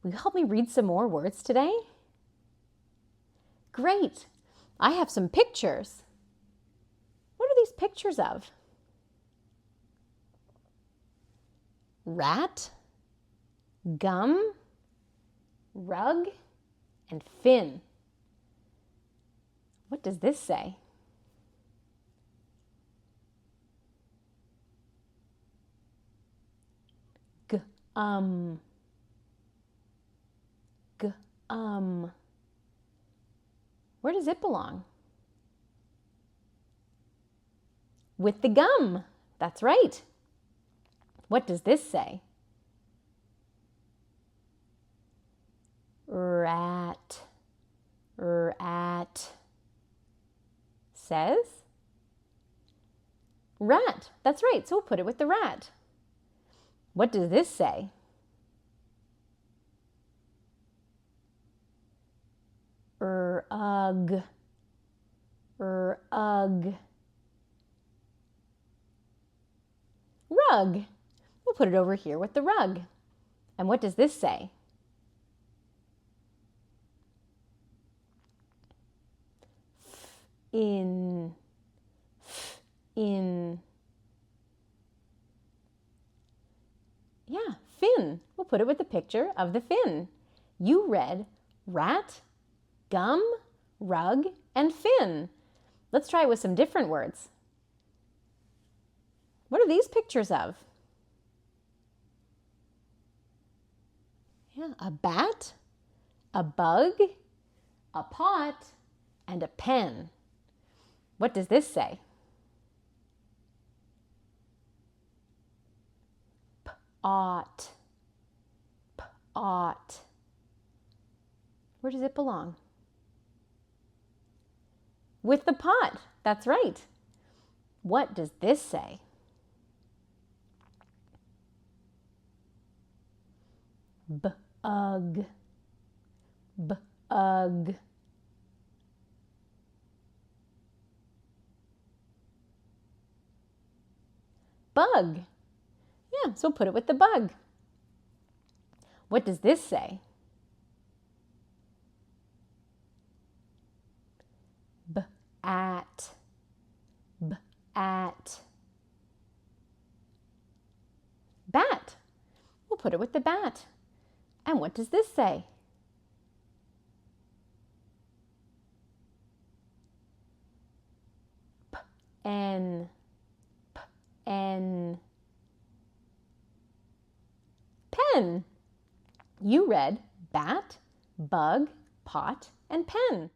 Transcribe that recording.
Will you help me read some more words today? Great. I have some pictures. What are these pictures of? Rat, gum, rug, and fin. What does this say? G-um. G-um. Where does it belong? With the gum. That's right. What does this say? Rat. Rat. Says? Rat. That's right. So we'll put it with the rat. What does this say? Ugh. Ugh. Rug. We'll put it over here with the rug. And what does this say? In. In. Yeah, fin. We'll put it with the picture of the fin. You read rat, gum, rug, and fin. Let's try it with some different words. What are these pictures of? Yeah, a bat, a bug, a pot, and a pen. What does this say? Ought. Ought. Where does it belong? With the pot. That's right. What does this say? Bug. Bug. Bug. Yeah, so put it with the bug. What does this say? At. At. Bat. We'll put it with the bat. And what does this say? N. N. Pen. You read bat, bug, pot, and pen.